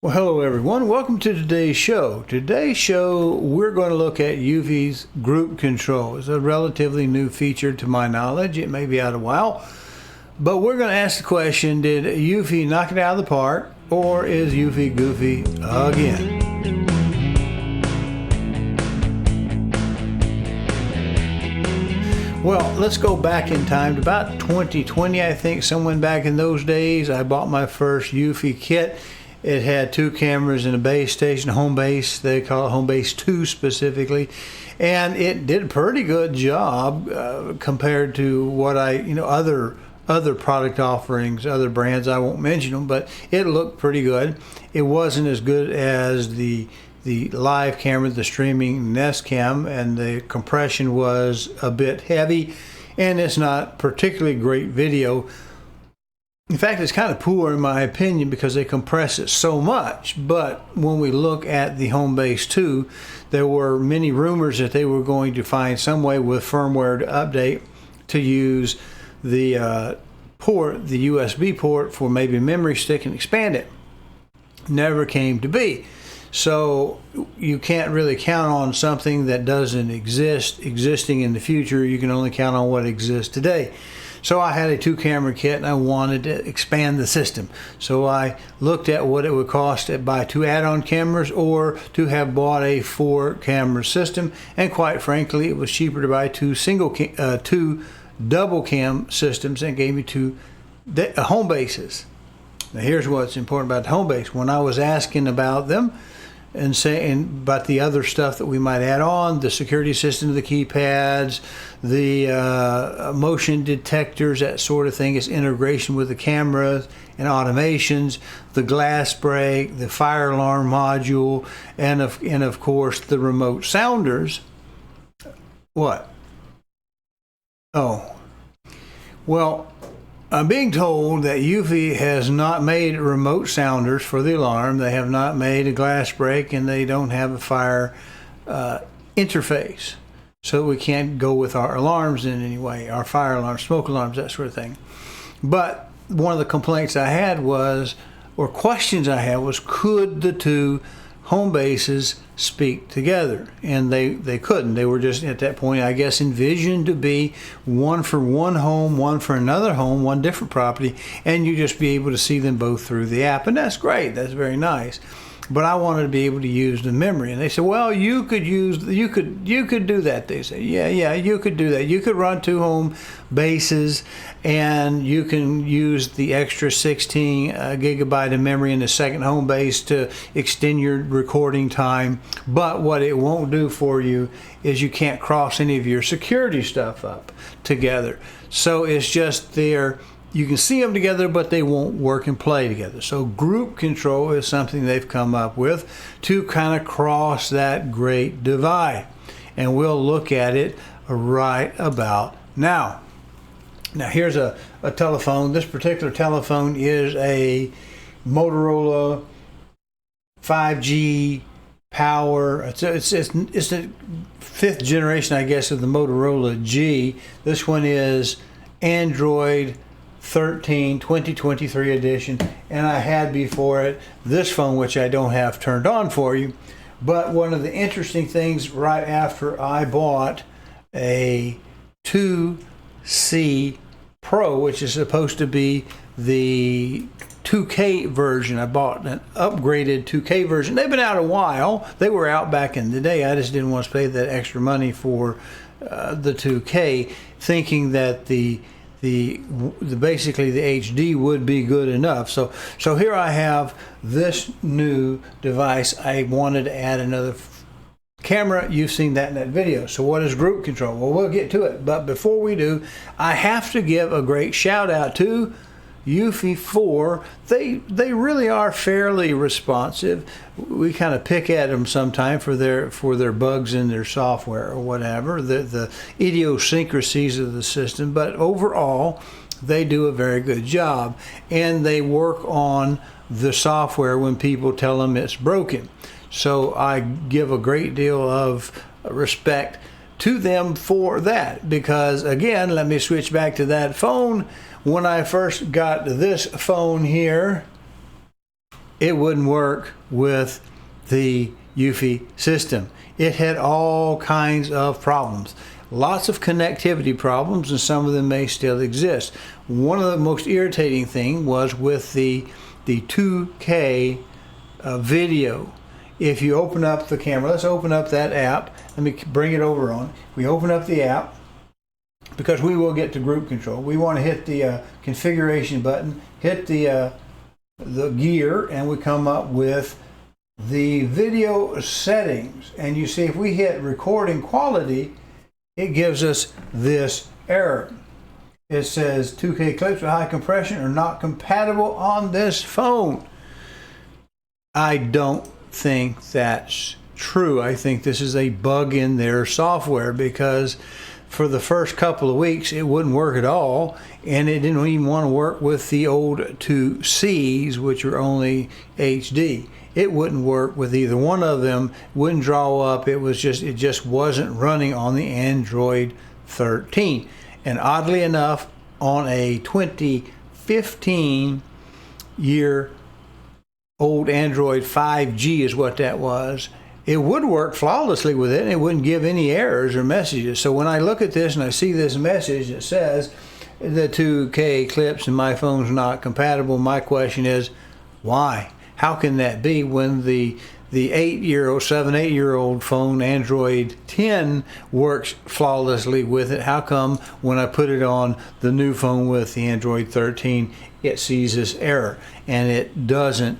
Well, hello everyone. Welcome to today's show. Today's show, we're going to look at eufy's group control. It's a relatively new feature to my knowledge. It may be out a while, but we're going to ask the question, did eufy knock it out of the park, or is eufy goofy again? Well, let's go back in time to about 2020, I think, someone back in those days. I bought my first eufy kit. It had two cameras and a base station, home base. They call it home base 2 specifically, and it did a pretty good job compared to what other product offerings, other brands. I won't mention them, but it looked pretty good. It wasn't as good as the live camera, the streaming Nest Cam, and the compression was a bit heavy, and it's not particularly great video. In fact, it's kind of poor in my opinion because they compress it so much. But when we look at the home base 2, there were many rumors that they were going to find some way with firmware to update to use the port, the USB port, for maybe memory stick and expand it. Never came to be. So you can't really count on something that doesn't existing in the future. You can only count on what exists today. So I had a 2-camera kit and I wanted to expand the system. So I looked at what it would cost to buy 2 add-on cameras or to have bought a 4-camera system. And quite frankly, it was cheaper to buy two double cam systems, and gave me 2 home bases. Now here's what's important about the home base. When I was asking about them and saying about the other stuff that we might add on, the security system, the keypads, the motion detectors, that sort of thing, its integration with the cameras and automations, the glass break, the fire alarm module, and of course the remote sounders. What? Oh, well, I'm being told that eufy has not made remote sounders for the alarm. They have not made a glass break, and they don't have a fire interface. So we can't go with our alarms in any way, our fire alarms, smoke alarms, that sort of thing. But one of the complaints I had was, or questions I had was, could the 2 home bases speak together? And they couldn't. They were just at that point, I guess, envisioned to be one for one home, one for another home, one different property, and you just be able to see them both through the app. And that's great. That's very nice. But I wanted to be able to use the memory. And they said, well, you could do that. They said, yeah, you could do that. You could run 2 home bases, and you can use the extra 16 gigabyte of memory in the second home base to extend your recording time. But what it won't do for you is you can't cross any of your security stuff up together. So it's just there. You can see them together, but they won't work and play together. So group control is something they've come up with to kind of cross that great divide. And we'll look at it right about now. Now here's a telephone. This particular telephone is a Motorola 5G power. It's the 5th generation, I guess, of the Motorola G. This one is Android 13 2023 edition, and I had before it this phone, which I don't have turned on for you. But one of the interesting things, right after I bought a 2C Pro, which is supposed to be the 2K version, I bought an upgraded 2K version. They've been out a while. They were out back in the day. I just didn't want to pay that extra money for the 2K, thinking that basically the HD would be good enough. So here I have this new device. I wanted to add another camera. You've seen that in that video. So what is group control? Well, we'll get to it. But before we do, I have to give a great shout out to eufy 4. They really are fairly responsive. We kind of pick at them sometimes for their bugs in their software or whatever, the idiosyncrasies of the system, but overall they do a very good job, and they work on the software when people tell them it's broken. So I give a great deal of respect to them for that, because again, let me switch back to that phone. When I first got this phone here, it wouldn't work with the eufy system. It had all kinds of problems. Lots of connectivity problems, and some of them may still exist. One of the most irritating things was with the 2K video. If you open up the camera, let's open up that app. Let me bring it over on. We open up the app, because we will get to group control. We want to hit the configuration button, hit the gear, and we come up with the video settings. And you see, if we hit recording quality, it gives us this error. It says 2K clips with high compression are not compatible on this phone. I don't think that's true. I think this is a bug in their software, because for the first couple of weeks it wouldn't work at all, and it didn't even want to work with the old 2Cs, which are only HD. It wouldn't work with either one of them, wouldn't draw up. It just wasn't running on the Android 13. And oddly enough, on a 2015 year old Android 5G is what that was, it would work flawlessly with it, and it wouldn't give any errors or messages. So when I look at this and I see this message that says the 2K clips in my phone's not compatible, my question is, why? How can that be when the 8-year-old phone, Android 10, works flawlessly with it? How come when I put it on the new phone with the Android 13, it sees this error and it doesn't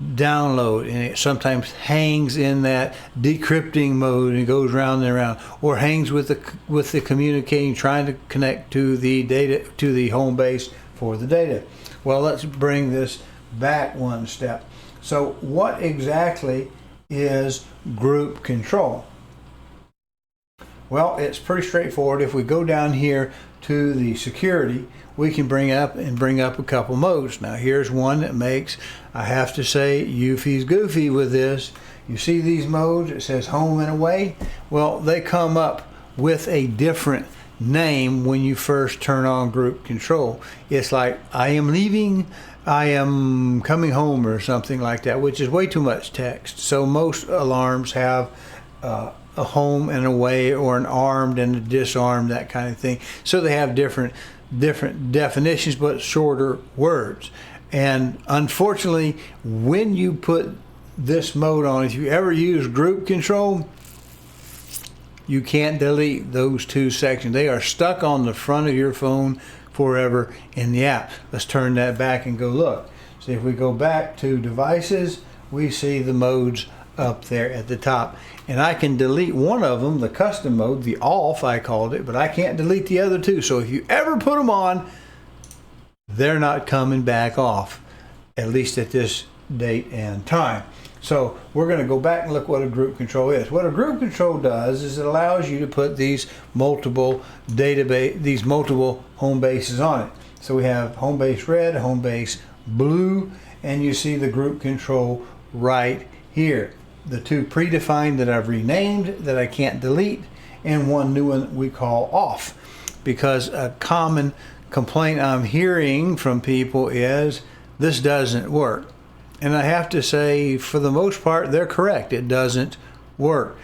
download, and it sometimes hangs in that decrypting mode and goes round and around, or hangs with the communicating, trying to connect to the data, to the home base for the data? Well, let's bring this back one step. So what exactly is group control? Well, it's pretty straightforward. If we go down here to the security, we can bring up a couple modes. Now here's one that makes, I have to say, eufy's goofy with this. You see these modes, it says home and away. Well, they come up with a different name when you first turn on group control. It's like, I am leaving, I am coming home, or something like that, which is way too much text. So most alarms have a home and away, or an armed and a disarmed, that kind of thing. So they have different definitions, but shorter words. And unfortunately, when you put this mode on, if you ever use group control, you can't delete those two sections. They are stuck on the front of your phone forever in the app. Let's turn that back and go look. So if we go back to devices, we see the modes up there at the top, and I can delete one of them, the custom mode, the off I called it, but I can't delete the other two. So if you ever put them on, they're not coming back off, at least at this date and time. So we're going to go back and look what a group control is. What a group control does is it allows you to put these multiple home bases on it. So we have home base red, home base blue, and you see the group control right here. The two predefined that I've renamed that I can't delete, and one new one that we call off. Because a common complaint I'm hearing from people is this doesn't work. And I have to say, for the most part, they're correct. It doesn't work.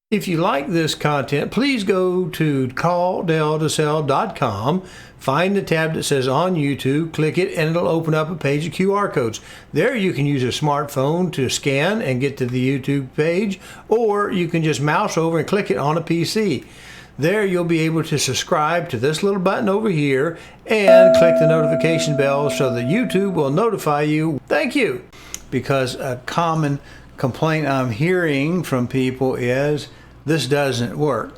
If you like this content, please go to calldeltosell.com, find the tab that says on YouTube, click it, and it'll open up a page of QR codes. There you can use a smartphone to scan and get to the YouTube page, or you can just mouse over and click it on a PC. There you'll be able to subscribe to this little button over here and click the notification bell so that YouTube will notify you. Thank you. Because a common complaint I'm hearing from people is this doesn't work.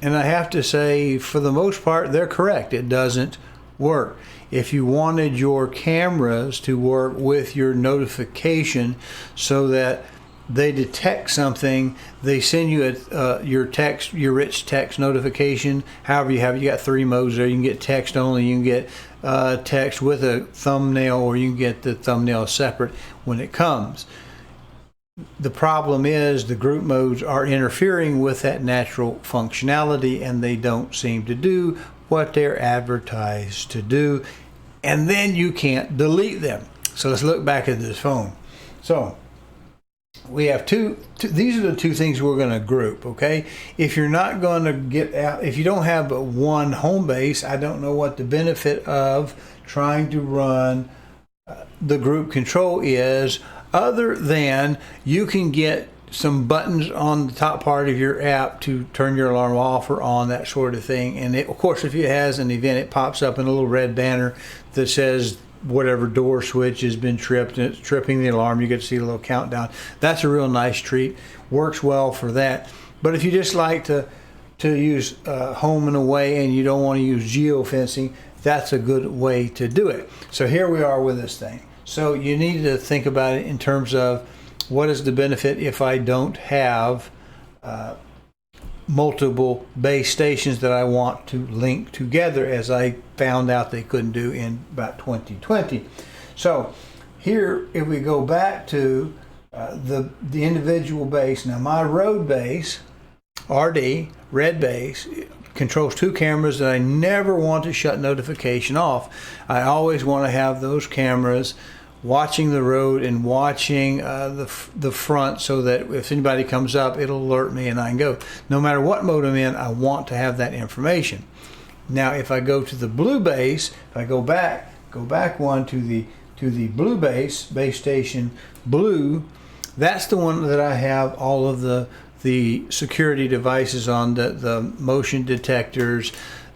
And I have to say, for the most part, they're correct. It doesn't work. If you wanted your cameras to work with your notification so that they detect something, they send you your rich text notification. However you have it, you got three modes there. You can get text only, you can get text with a thumbnail, or you can get the thumbnail separate when it comes. The problem is the group modes are interfering with that natural functionality, and they don't seem to do what they're advertised to do, and then you can't delete them. So let's look back at this phone. So we have two, these are the two things we're going to group, okay? If you're not going to get out, if you don't have but one home base, I don't know what the benefit of trying to run the group control is, other than you can get some buttons on the top part of your app to turn your alarm off or on, that sort of thing. And it, of course, if it has an event, it pops up in a little red banner that says whatever door switch has been tripped and it's tripping the alarm. You get to see a little countdown. That's a real nice treat. Works well for that. But if you just like to use home and away and you don't want to use geofencing, that's a good way to do it. So here we are with this thing. So you need to think about it in terms of what is the benefit if I don't have multiple base stations that I want to link together, as I found out they couldn't do in about 2020. So here, if we go back to the individual base, now my road base, RD, red base, controls two cameras that I never want to shut notification off. I always want to have those cameras watching the road and watching the front, so that if anybody comes up, it'll alert me and I can go. No matter what mode I'm in, I want to have that information. Now, if I go to the blue base, if I go back one to the blue base station blue, that's the one that I have all of the security devices on, the motion detectors,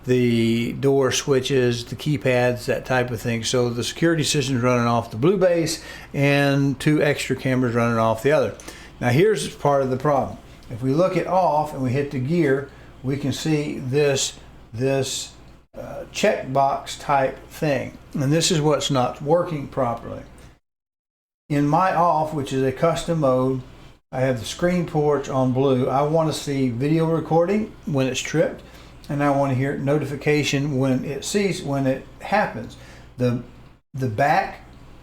the door switches, the keypads, that type of thing. So the security system is running off the blue base and two extra cameras running off the other. Now here's part of the problem. If we look at off and we hit the gear, we can see this checkbox type thing. And this is what's not working properly. In my off, which is a custom mode, I have the screen porch on blue. I want to see video recording when it's tripped, and I want to hear notification when it happens. The back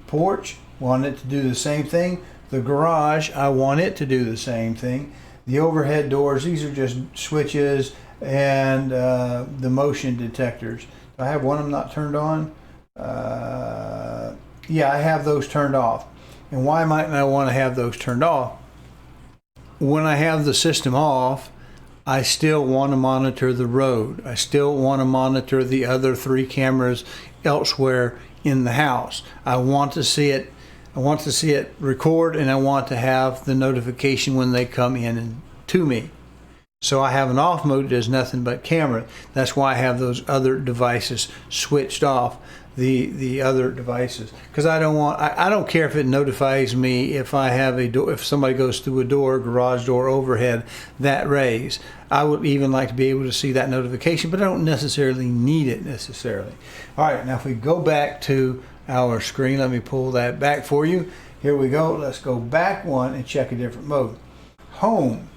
porch, want it to do the same thing. The garage, I want it to do the same thing. The overhead doors, these are just switches, and the motion detectors. I have one of them not turned on. Yeah, I have those turned off. And why might I want to have those turned off? When I have the system off, I still want to monitor the road. I still want to monitor the other three cameras elsewhere in the house. I want to see it. I want to see it record, and I want to have the notification when they come in and to me. So I have an off mode that does nothing but camera. That's why I have those other devices switched off, the other devices, because I don't care if it notifies me if I have a door, if somebody goes through a door, garage door, overhead, that raise. I would even like to be able to see that notification, but I don't necessarily need it necessarily. All right, now if we go back to our screen, let me pull that back for you. Here we go. Let's go back one and check a different mode. Home.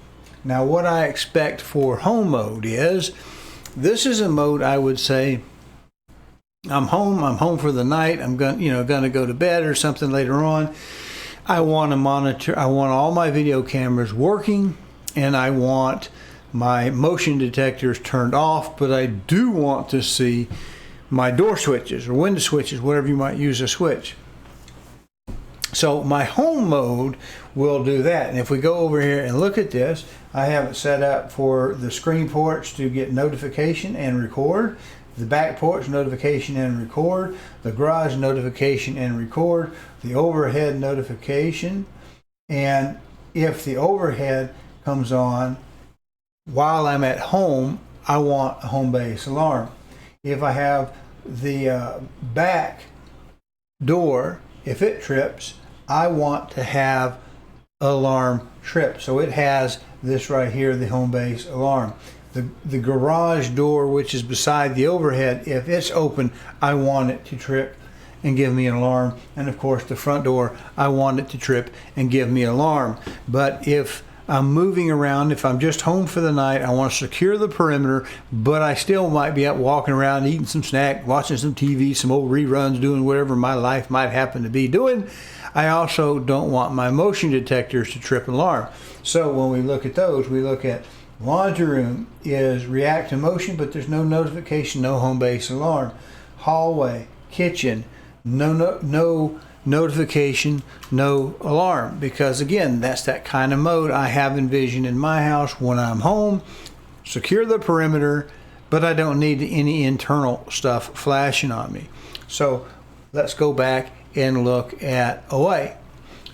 Now what I expect for home mode is, this is a mode I would say, I'm home for the night, I'm gonna go to bed or something later on. I want to monitor, I want all my video cameras working, and I want my motion detectors turned off, but I do want to see my door switches or window switches, whatever you might use a switch. So my home mode will do that. And if we go over here and look at this, I have it set up for the screen porch to get notification and record, the back porch notification and record, the garage notification and record, the overhead notification. And if the overhead comes on while I'm at home, I want a home base alarm. If I have the back door, if it trips, I want to have alarm trip. So it has this right here, the home base alarm. The garage door, which is beside the overhead, if it's open, I want it to trip and give me an alarm. And of course the front door, I want it to trip and give me an alarm. But if I'm moving around, if I'm just home for the night, I want to secure the perimeter, but I still might be out walking around, eating some snack, watching some TV, some old reruns, doing whatever my life might happen to be doing. I also don't want my motion detectors to trip and alarm. So when we look at those, we look at laundry room is react to motion, but there's no notification, no home base alarm. Hallway, kitchen, no notification, no alarm, because again, that's that kind of mode I have envisioned in my house when I'm home. Secure the perimeter, but I don't need any internal stuff flashing on me. So let's go back and look at away.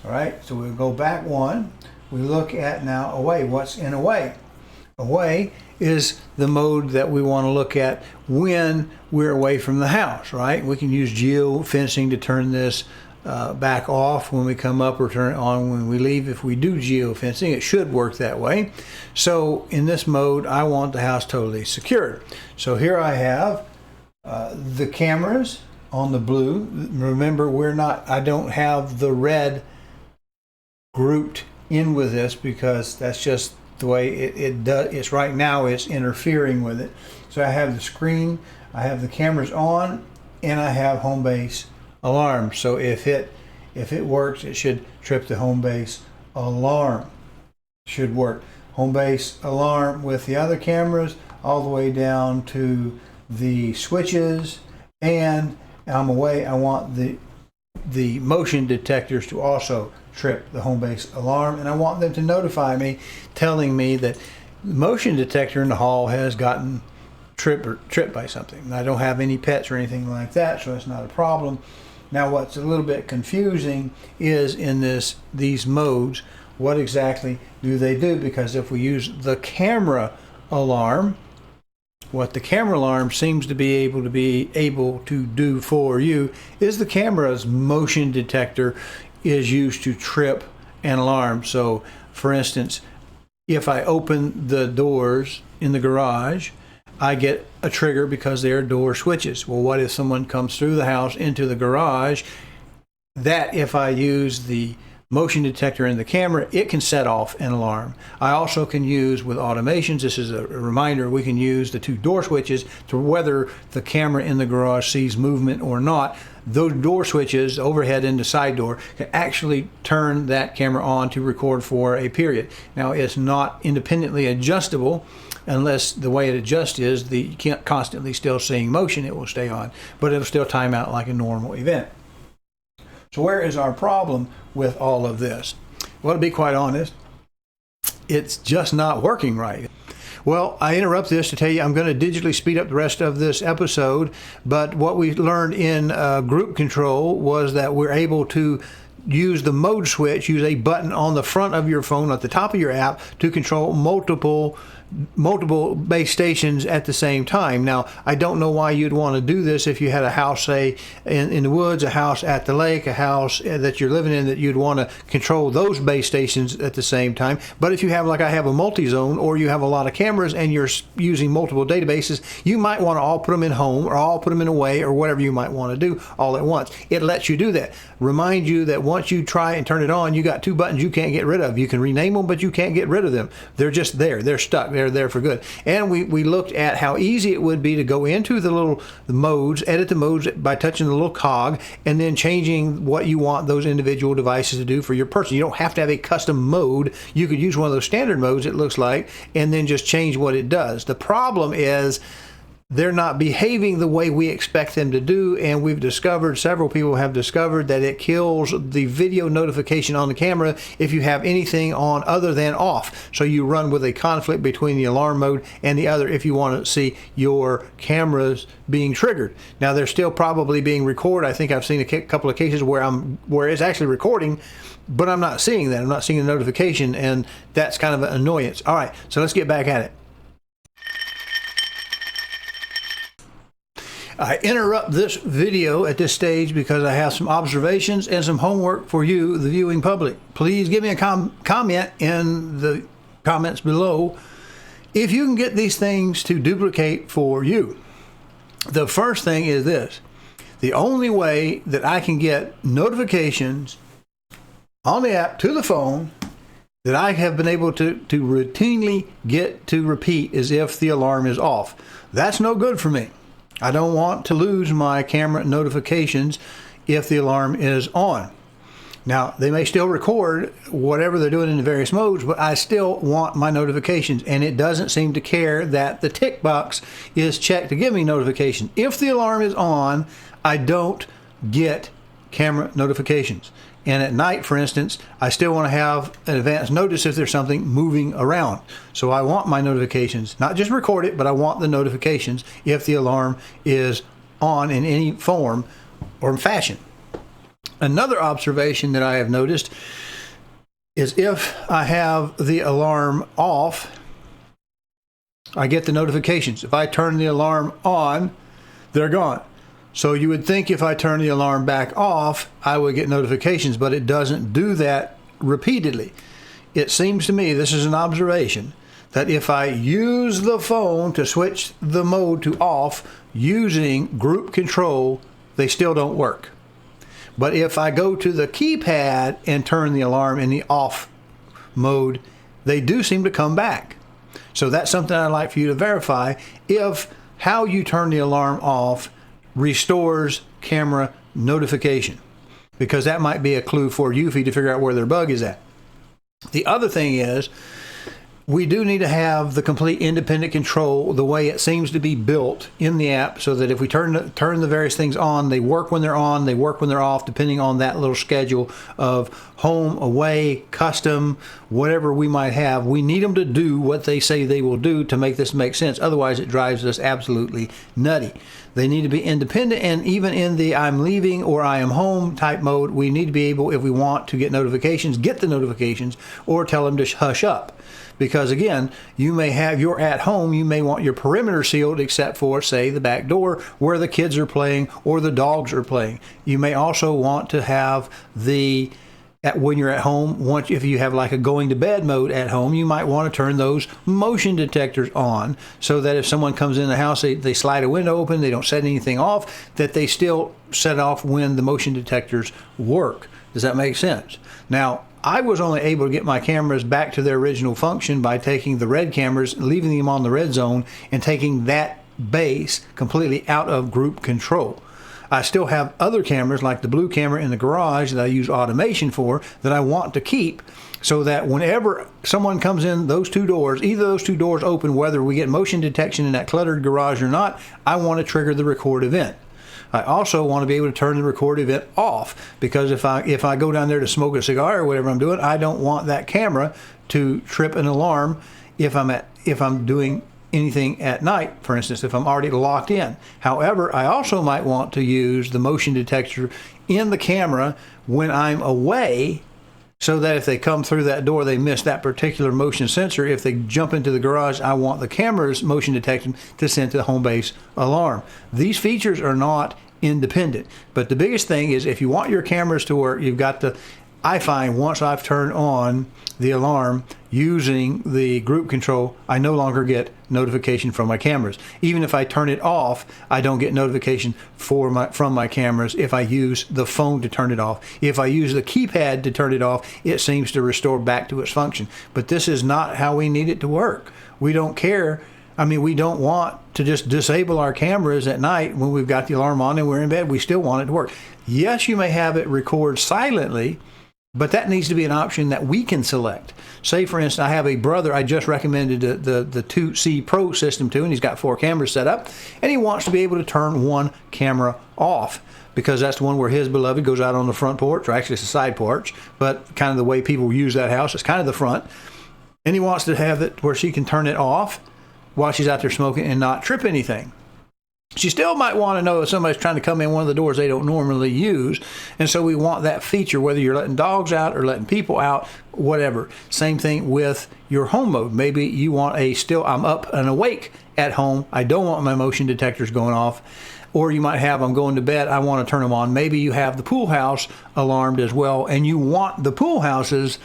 All right, so we'll go back one. We look at now away. What's in away? Away is the mode that we want to look at when we're away from the house, right? We can use geofencing to turn this back off when we come up, or turn it on when we leave. If we do geofencing, it should work that way. So in this mode, I want the house totally secured. So here I have the cameras on the blue. Remember, I don't have the red grouped in with this because that's just the way it does. It's right now, it's interfering with it. So I have the screen, I have the cameras on, and I have home base alarm. So if it works, it should trip the home base alarm. Should work. Home base alarm with the other cameras all the way down to the switches, and I'm away. I want the motion detectors to also trip the home base alarm, and I want them to notify me, telling me that the motion detector in the hall has gotten tripped by something. And I don't have any pets or anything like that, so it's not a problem. Now what's a little bit confusing is in these modes, what exactly do they do? Because if we use the camera alarm, what the camera alarm seems to be able to do for you is the camera's motion detector is used to trip an alarm. So for instance, if I open the doors in the garage, I get a trigger because they are door switches. Well, what if someone comes through the house into the garage? That, if I use the motion detector in the camera, it can set off an alarm. I also can use with automations, this is a reminder, we can use the two door switches to whether the camera in the garage sees movement or not. Those door switches, overhead and the side door, can actually turn that camera on to record for a period. Now, it's not independently adjustable unless the way it adjusts is you can't constantly still seeing motion, it will stay on, but it'll still time out like a normal event. So where is our problem with all of this? Well, to be quite honest, it's just not working right. Well, I interrupt this to tell you I'm going to digitally speed up the rest of this episode, but what we learned in group control was that we're able to use the mode switch, use a button on the front of your phone at the top of your app to control multiple base stations at the same time. Now, I don't know why you'd want to do this if you had a house, say, in the woods, a house at the lake, a house that you're living in, that you'd want to control those base stations at the same time. But if you have, like I have, a multi-zone, or you have a lot of cameras and you're using multiple databases, you might want to all put them in home, or all put them in away, or whatever you might want to do all at once. It lets you do that. Remind you that once you try and turn it on, you got two buttons you can't get rid of. You can rename them, but you can't get rid of them. They're just there. They're stuck. They're there for good. And we looked at how easy it would be to go into the modes, edit the modes by touching the little cog, and then changing what you want those individual devices to do for your person. You don't have to have a custom mode. You could use one of those standard modes, it looks like, and then just change what it does. The problem is they're not behaving the way we expect them to do, and we've discovered, several people have discovered, that it kills the video notification on the camera if you have anything on other than off. So you run with a conflict between the alarm mode and the other if you want to see your cameras being triggered. Now, they're still probably being recorded. I think I've seen a couple of cases where it's actually recording, but I'm not seeing that. I'm not seeing the notification, and that's kind of an annoyance. All right, so let's get back at it. I interrupt this video at this stage because I have some observations and some homework for you, the viewing public. Please give me a comment in the comments below if you can get these things to duplicate for you. The first thing is this: the only way that I can get notifications on the app to the phone that I have been able to routinely get to repeat is if the alarm is off. That's no good for me. I don't want to lose my camera notifications if the alarm is on. Now, they may still record whatever they're doing in the various modes, but I still want my notifications, and it doesn't seem to care that the tick box is checked to give me notification. If the alarm is on, I don't get camera notifications. And at night, for instance, I still want to have an advance notice if there's something moving around. So I want my notifications, not just record it, but I want the notifications if the alarm is on in any form or fashion. Another observation that I have noticed is if I have the alarm off, I get the notifications. If I turn the alarm on, they're gone. So you would think if I turn the alarm back off, I would get notifications, but it doesn't do that repeatedly. It seems to me, this is an observation, that if I use the phone to switch the mode to off using group control, they still don't work. But if I go to the keypad and turn the alarm in the off mode, they do seem to come back. So that's something I'd like for you to verify, if how you turn the alarm off restores camera notification, because that might be a clue for eufy to figure out where their bug is at. The other thing is, we do need to have the complete independent control the way it seems to be built in the app, so that if we turn the various things on, they work when they're on, they work when they're off, depending on that little schedule of home, away, custom, whatever we might have. We need them to do what they say they will do to make this make sense. Otherwise, it drives us absolutely nutty. They need to be independent, and even in the I'm leaving or I am home type mode, we need to be able, if we want to get notifications, get the notifications, or tell them to hush up. Because again, you may have, you're at home, you may want your perimeter sealed except for, say, the back door where the kids are playing or the dogs are playing. You may also want to have when you're at home, if you have like a going to bed mode at home, you might want to turn those motion detectors on, so that if someone comes in the house, they slide a window open, they don't set anything off, that they still set off when the motion detectors work. Does that make sense? Now, I was only able to get my cameras back to their original function by taking the red cameras, leaving them on the red zone, and taking that base completely out of group control. I still have other cameras like the blue camera in the garage that I use automation for, that I want to keep, so that whenever someone comes in those two doors, either those two doors open, whether we get motion detection in that cluttered garage or not, I want to trigger the record event. I also want to be able to turn the record event off, because if I go down there to smoke a cigar or whatever I'm doing, I don't want that camera to trip an alarm if I'm doing anything at night, for instance, if I'm already locked in. However, I also might want to use the motion detector in the camera when I'm away, so that if they come through that door, they miss that particular motion sensor. If they jump into the garage, I want the camera's motion detection to send to the home base alarm. These features are not independent, but the biggest thing is, if you want your cameras to work, you've got to, I find once I've turned on the alarm using the group control, I no longer get notification from my cameras. Even if I turn it off, I don't get notification from my cameras if I use the phone to turn it off. If I use the keypad to turn it off, it seems to restore back to its function. But this is not how we need it to work. We don't care. I mean, we don't want to just disable our cameras at night when we've got the alarm on and we're in bed. We still want it to work. Yes, you may have it record silently, but that needs to be an option that we can select. Say, for instance, I have a brother I just recommended the 2C Pro system to, and he's got 4 cameras set up, and he wants to be able to turn one camera off, because that's the one where his beloved goes out on the front porch, or actually it's a side porch, but kind of the way people use that house, it's kind of the front. And he wants to have it where she can turn it off while she's out there smoking and not trip anything. She still might want to know if somebody's trying to come in one of the doors they don't normally use, and so we want that feature, whether you're letting dogs out or letting people out, whatever. Same thing with your home mode. Maybe you want I'm up and awake at home, I don't want my motion detectors going off. Or you might have, I'm going to bed, I want to turn them on. Maybe you have the pool house alarmed as well, and you want the pool house's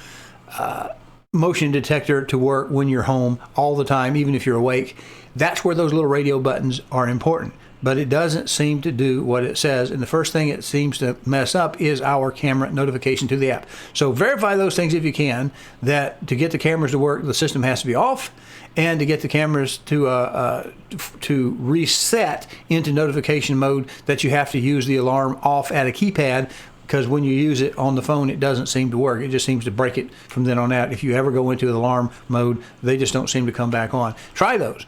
motion detector to work when you're home all the time, even if you're awake. That's where those little radio buttons are important. But it doesn't seem to do what it says. And the first thing it seems to mess up is our camera notification to the app. So verify those things if you can, that to get the cameras to work, the system has to be off. And to get the cameras to reset into notification mode, that you have to use the alarm off at a keypad, because when you use it on the phone, it doesn't seem to work. It just seems to break it from then on out. If you ever go into the alarm mode, they just don't seem to come back on. Try those.